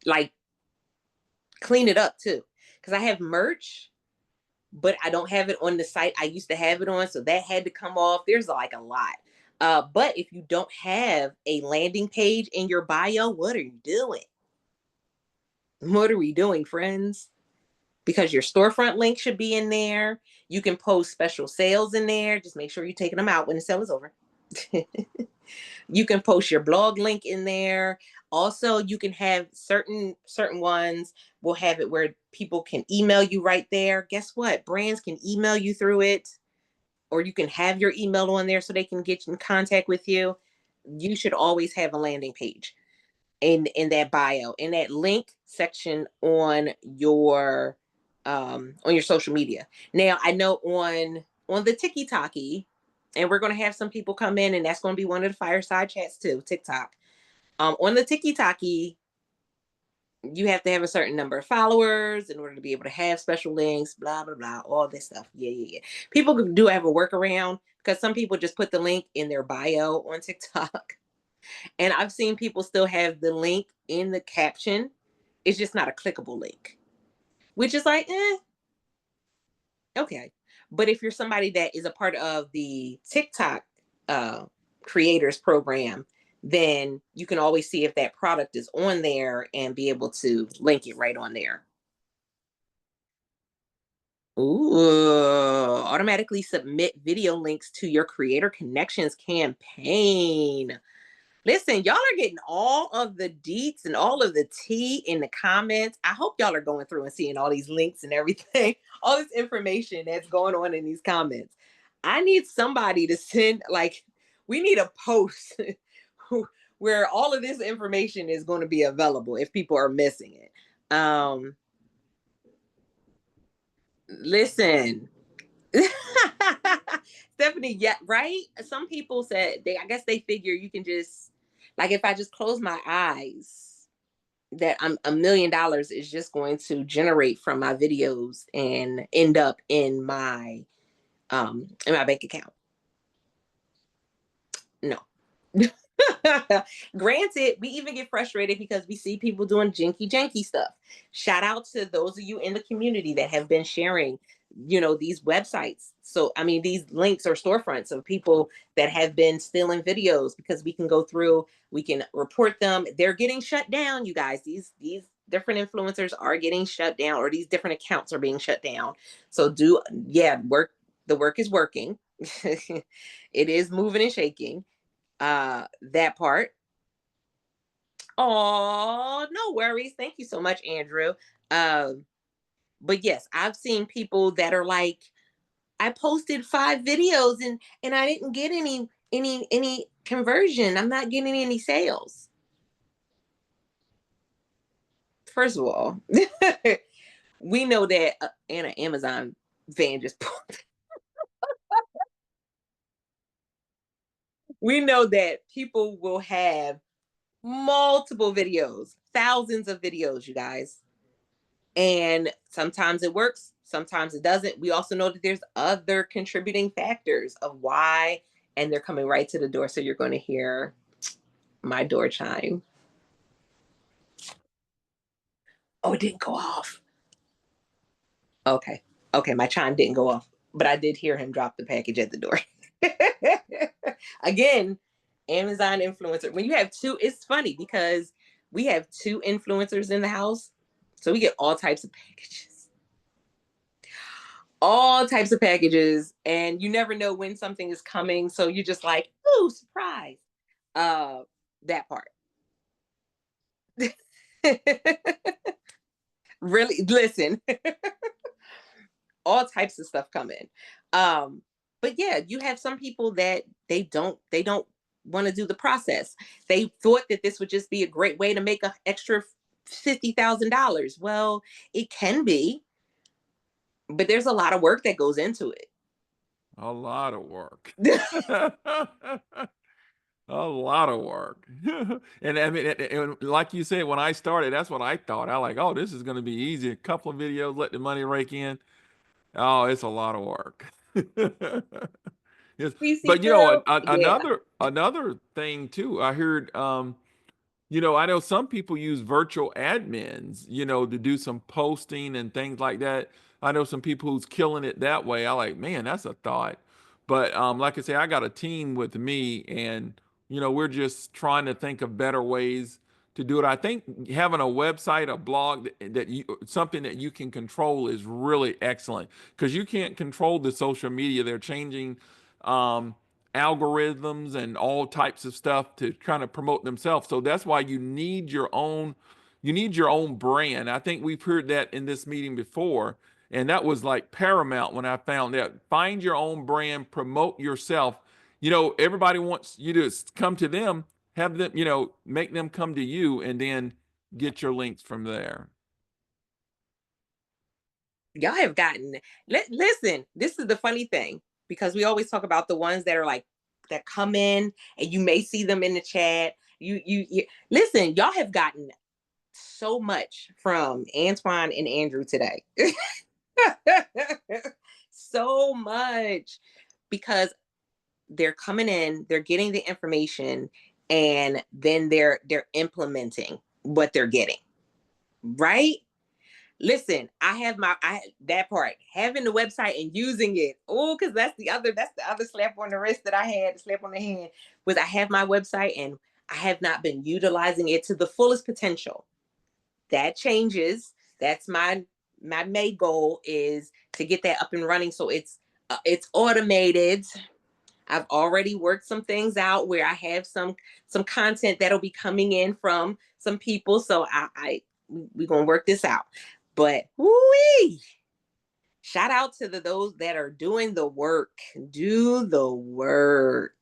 like clean it up too, because I have merch, but I don't have it on the site I used to have it on, so that had to come off. There's like a lot. But if you don't have a landing page in your bio, what are you doing? What are we doing, friends? Because your storefront link should be in there. You can post special sales in there. Just make sure you're taking them out when the sale is over. You can post your blog link in there. Also, you can have certain ones will have it where people can email you right there. Guess what? Brands can email you through it, or you can have your email on there so they can get in contact with you. You should always have a landing page. in that bio, in that link section on your social media. Now I know on the TikTok, and we're going to have some people come in, and that's going to be one of the fireside chats too, TikTok. On the TikTok, you have to have a certain number of followers in order to be able to have special links, blah, blah, blah, all this stuff. Yeah. People do have a workaround because some people just put the link in their bio on TikTok. And I've seen people still have the link in the caption. It's just not a clickable link, which is like, okay. But if you're somebody that is a part of the TikTok creators program, then you can always see if that product is on there and be able to link it right on there. Ooh, automatically submit video links to your Creator Connections campaign. Listen, y'all are getting all of the deets and all of the tea in the comments. I hope y'all are going through and seeing all these links and everything, all this information that's going on in these comments. I need somebody to send, like, we need a post where all of this information is going to be available if people are missing it. Listen. Stephanie, yeah, right? Some people said I guess they figure you can just, like, if I just close my eyes, that I'm $1 million is just going to generate from my videos and end up in my bank account. No. Granted, we even get frustrated because we see people doing janky stuff. Shout out to those of you in the community that have been sharing, these websites. So, I mean, these links or storefronts of people that have been stealing videos, because we can go through, we can report them. They're getting shut down, you guys. These different influencers are getting shut down, or these different accounts are being shut down. So the work is working. It is moving and shaking. That part. Oh, no worries. Thank you so much, Andrew. But yes, I've seen people that are like, I posted 5 videos and I didn't get any conversion. I'm not getting any sales. First of all, we know that Anna Amazon fan just we know that people will have multiple videos, thousands of videos, you guys. And sometimes it works, sometimes it doesn't. We also know that there's other contributing factors of why, and they're coming right to the door. So you're going to hear my door chime. Oh, it didn't go off. Okay, my chime didn't go off, but I did hear him drop the package at the door. Again, Amazon influencer. When you have two, it's funny because we have 2 influencers in the house. So we get all types of packages. All types of packages. And you never know when something is coming. So you're just like, ooh, surprise. That part. Really, listen. All types of stuff come in. But yeah, you have some people that they don't want to do the process. They thought that this would just be a great way to make an extra $50,000. Well, it can be, but there's a lot of work that goes into it. A lot of work. A lot of work. And I mean, and like you said, when I started, that's what I thought. I like, oh, this is going to be easy. A couple of videos, let the money rake in. Oh, it's a lot of work. Yes. But Yeah. another thing too, I heard, I know some people use virtual admins, to do some posting and things like that. I know some people who's killing it that way. I like, man, that's a thought. But like I say, I got a team with me, and we're just trying to think of better ways to do it. I think having a website, a blog that you something that you can control is really excellent, because you can't control the social media. They're changing algorithms and all types of stuff to kind of promote themselves. So that's why you need your own brand. I think we've heard that in this meeting before, and that was like paramount when I found out. Find your own brand, promote yourself. Everybody wants you to come to them, have them, you know, make them come to you and then get your links from there. Y'all have gotten, listen, this is the funny thing, because we always talk about the ones that are like, that come in and you may see them in the chat. You listen, y'all have gotten so much from Antoine and Andrew today. So much, because they're coming in, they're getting the information, and then they're implementing what they're getting. Right? Listen, that part, having the website and using it. Oh, because that's the other slap on the wrist that I had, slap on the hand, was I have my website and I have not been utilizing it to the fullest potential. That changes. That's my main goal, is to get that up and running, so it's automated. I've already worked some things out where I have some content that'll be coming in from some people. So we're gonna work this out. But whoo-wee, shout out to those that are doing the work. Do the work.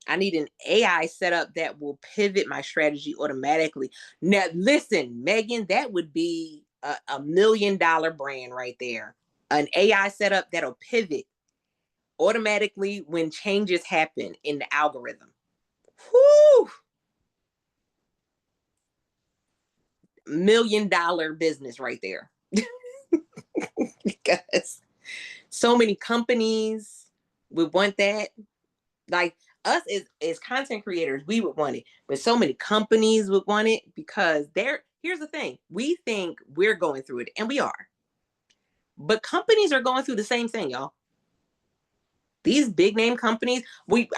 I need an AI setup that will pivot my strategy automatically. Now, listen, Megan, that would be a $1 million brand right there. An AI setup that'll pivot automatically when changes happen in the algorithm. Whoo! $1 million business right there. Because so many companies would want that. Like us as content creators, we would want it, but so many companies would want it, because here's the thing. We think we're going through it, and we are. But companies are going through the same thing, y'all. These big name companies, we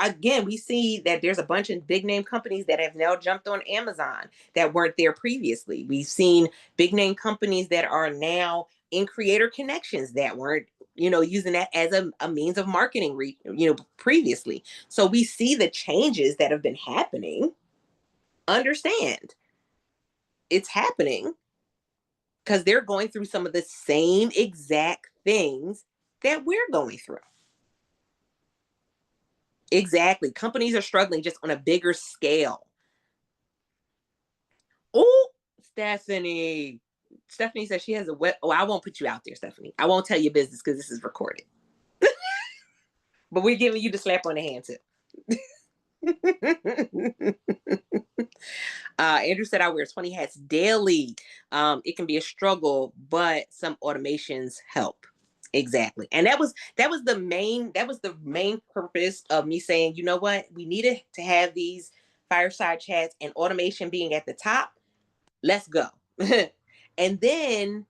see that there's a bunch of big name companies that have now jumped on Amazon that weren't there previously. We've seen big name companies that are now in creator connections that weren't, using that as a means of marketing, previously. So we see the changes that have been happening. Understand, it's happening because they're going through some of the same exact things that we're going through. Exactly. Companies are struggling just on a bigger scale. Oh, Stephanie. Stephanie says she has a web. Oh, I won't put you out there, Stephanie. I won't tell your business because this is recorded. But we're giving you the slap on the hand too. Andrew said I wear 20 hats daily. It can be a struggle, but some automations help. Exactly. And that was the main purpose of me saying, you know what, we needed to have these fireside chats and automation being at the top. Let's go. And then,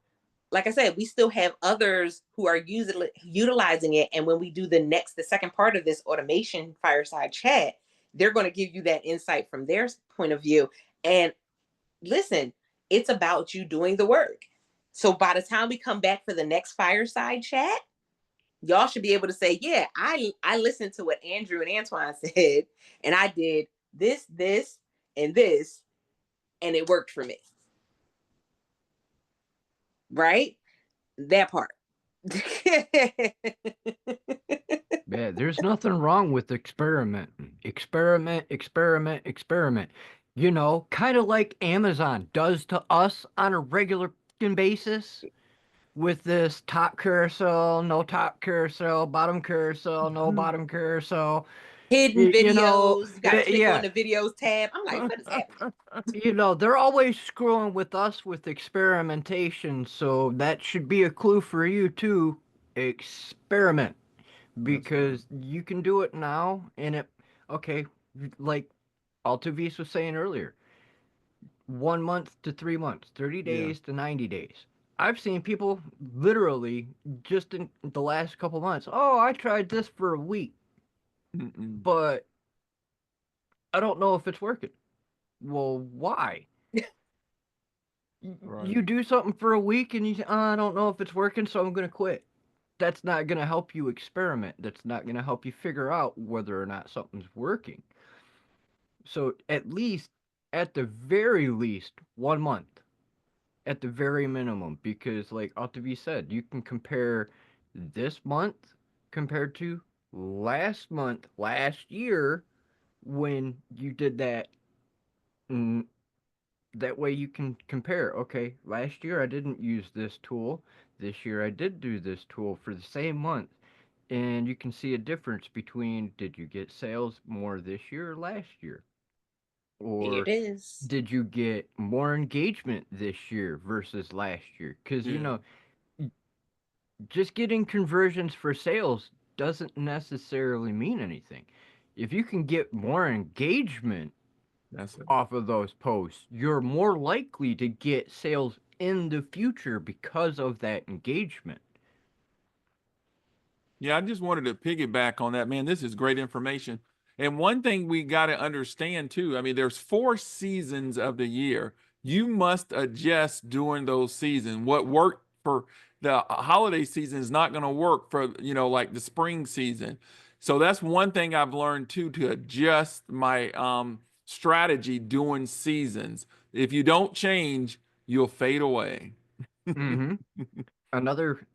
like I said, we still have others who are utilizing it. And when we do the second part of this automation fireside chat, they're going to give you that insight from their point of view. And listen, it's about you doing the work. So by the time we come back for the next fireside chat, y'all should be able to say, yeah, I listened to what Andrew and Antoine said, and I did this, and this, and it worked for me. Right? That part. Yeah, there's nothing wrong with experimenting. Experiment. Kind of like Amazon does to us on a regular basis with this top carousel, no top carousel, bottom carousel, no bottom carousel. Hidden videos. You got to click yeah. on the videos tab. I'm like, what is happening? They're always screwing with us with experimentation, so that should be a clue for you too. Experiment. Because you can do it now, and like Altovise was saying earlier, 1 month to 3 months, 30 days to 90 days. I've seen people literally just in the last couple months, oh, I tried this for a week, but I don't know if it's working. Well, why? Right. You do something for a week and you say, oh, I don't know if it's working, so I'm going to quit. That's not going to help you experiment. That's not going to help you figure out whether or not something's working. So at the very least, 1 month. At the very minimum. Because like Altovise said, you can compare this month compared to last month, last year, when you did that. mm, That way you can compare. Okay, last year I didn't use this tool. This year I did do this tool for the same month. And you can see a difference between, did you get sales more this year or last year? Here it Or is. did you get more engagement this year versus last year? Because, Yeah, just getting conversions for sales doesn't necessarily mean anything. If you can get more engagement that's it. off of those posts, you're more likely to get sales in the future because of that engagement. Yeah, I just wanted to piggyback on that, man. This is great information. And one thing we got to understand too, I mean, there's 4 seasons of the year. You must adjust during those seasons. What worked for the holiday season is not going to work for, like the spring season. So that's one thing I've learned too, to adjust my strategy during seasons. If you don't change, you'll fade away. Mm-hmm.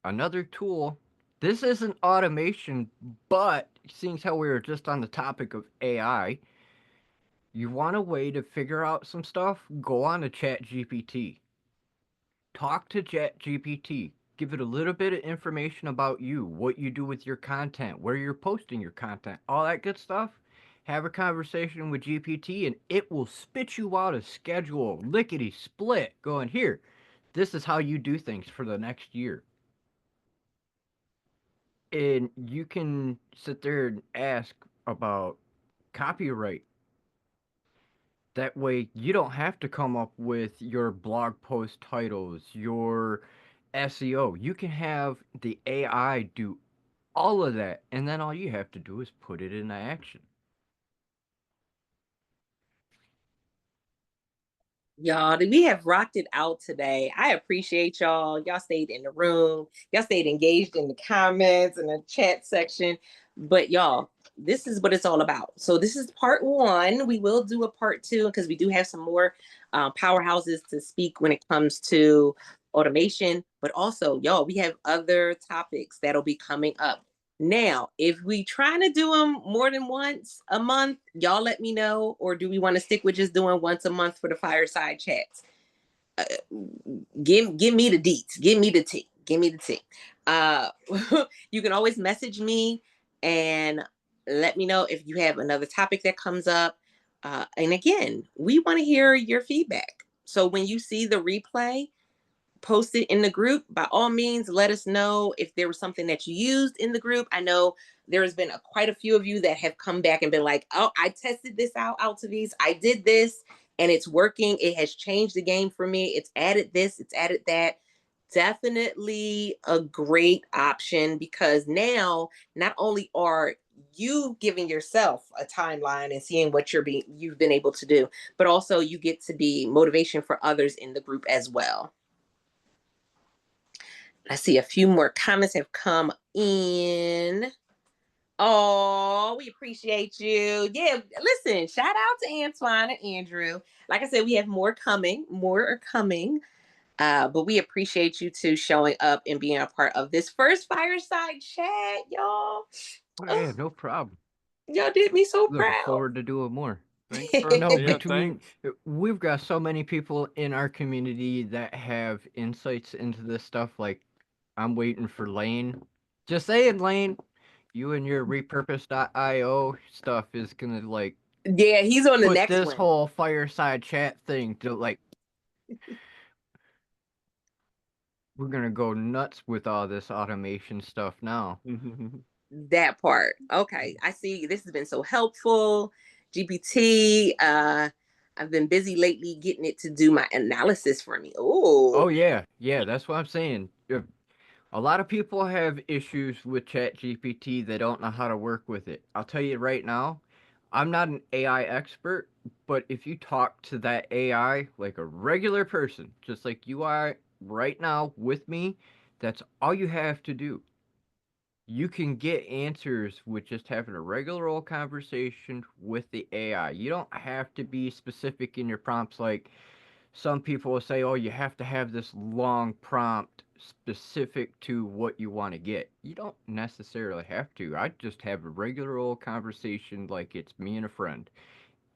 Another tool. This isn't automation, but seeing how we were just on the topic of AI, you want a way to figure out some stuff? Go on to Chat GPT. Talk to Chat GPT. Give it a little bit of information about you, what you do with your content, where you're posting your content, all that good stuff. Have a conversation with GPT and it will spit you out a schedule, lickety split, going here. This is how you do things for the next year. And you can sit there and ask about copyright. That way, you don't have to come up with your blog post titles, your SEO. You can have the AI do all of that, and then all you have to do is put it into action. Y'all, we have rocked it out today. I appreciate y'all. Y'all stayed in the room. Y'all stayed engaged in the comments and the chat section. But y'all, this is what it's all about. So this is part one. We will do a part two because we do have some more powerhouses to speak when it comes to automation. But also, y'all, we have other topics that'll be coming up. Now, if we trying to do them more than once a month, y'all let me know. Or do we want to stick with just doing once a month for the fireside chats? Uh, give me the deets. Give me the tea. Give me the tea. Uh, you can always message me and let me know if you have another topic that comes up. And again, we want to hear your feedback. So when you see the replay, post it in the group. By all means, let us know if there was something that you used in the group. I know there has been quite a few of you that have come back and been like, oh, I tested this out, Altovise. I did this and it's working. It has changed the game for me. It's added this, it's added that. Definitely a great option because now not only are you giving yourself a timeline and seeing what you've been able to do, but also you get to be motivation for others in the group as well. I see a few more comments have come in. Oh, we appreciate you. Yeah, listen, shout out to Antoine and Andrew. Like I said, we have more coming. More are coming. But we appreciate you two showing up and being a part of this first fireside chat, y'all. Oh, yeah, Oh, no problem. y'all did me so Looking proud. forward to doing more. Thanks for no Yeah, between. thanks. We've got so many people in our community that have insights into this stuff. Like, I'm waiting for Lane. Just saying, Lane, you and your repurpose.io stuff is gonna like Yeah, he's on the put next this one. whole fireside chat thing to like, we're gonna go nuts with all this automation stuff now. That part. Okay. I see this has been so helpful. GPT. I've been busy lately getting it to do my analysis for me. Oh Oh, yeah, yeah, that's what I'm saying. A lot of people have issues with ChatGPT. They don't know how to work with it. I'll tell you right now, I'm not an AI expert, but if you talk to that AI like a regular person, just like you are right now with me, that's all you have to do. You can get answers with just having a regular old conversation with the AI. You don't have to be specific in your prompts like some people will say, oh, you have to have this long prompt specific to what you want to get. You don't necessarily have to. I just have a regular old conversation like it's me and a friend.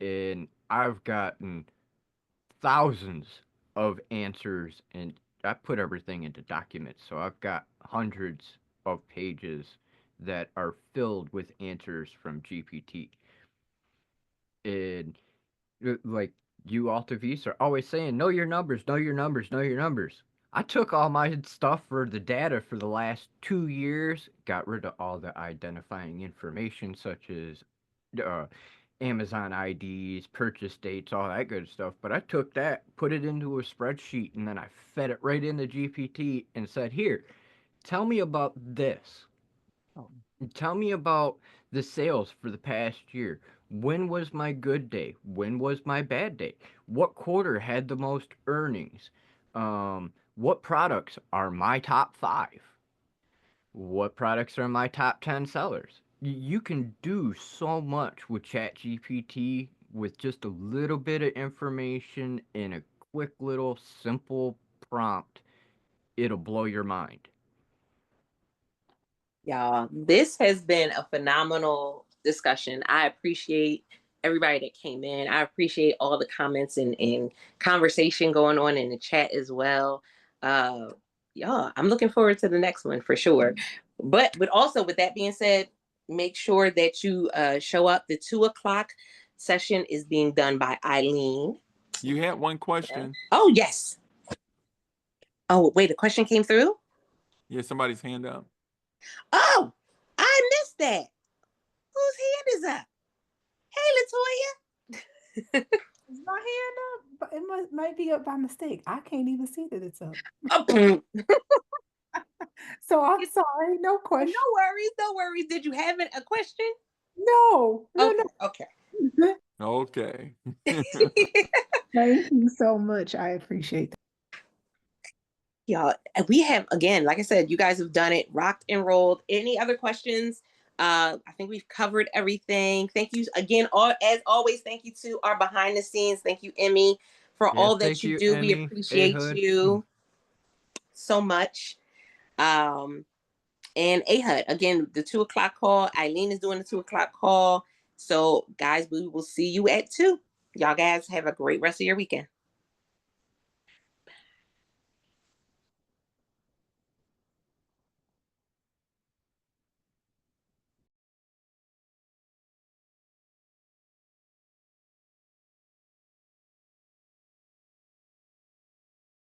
And I've gotten thousands of answers, and I put everything into documents. So I've got hundreds of pages that are filled with answers from GPT. And like you Altovise are always saying, know your numbers, know your numbers, know your numbers. I took all my stuff for the data for the last 2 years, got rid of all the identifying information such as uh, Amazon IDs, purchase dates, all that good stuff. But I took that, put it into a spreadsheet, and then I fed it right into GPT and said, here, tell me about this. Oh, Tell me about the sales for the past year. When was my good day? When was my bad day? What quarter had the most earnings? What products are my top five? What products are my top 10 sellers? You can do so much with ChatGPT with just a little bit of information in a quick little simple prompt. It'll blow your mind. Y'all, this has been a phenomenal discussion. I appreciate everybody that came in. I appreciate all the comments and conversation going on in the chat as well. Y'all, I'm looking forward to the next one for sure. But also with that being said, make sure that you show up. The 2:00 session is being done by Eileen. You had one question. Oh, yes. Oh, wait, a question came through? Yeah, somebody's hand up. Oh, I missed that. Whose hand is up? Hey, Latoya. is my hand up? But it might be up by mistake. I can't even see that it's up. Oh, So I'm sorry. No no question. worries, no worries. Did you have a question? No. Okay. Okay. Thank you so much. I appreciate that. Y'all, we have, again, like I said, you guys have done it, rocked and rolled. Any other questions? I think we've covered everything. Thank you again, as always, thank you to our behind the scenes. Thank you, Emmy, for all that you do. Emmy. We appreciate you so much. And Ahud, again, the 2:00 call. Eileen is doing the 2:00 call. So, guys, we will see you at 2. Y'all guys have a great rest of your weekend.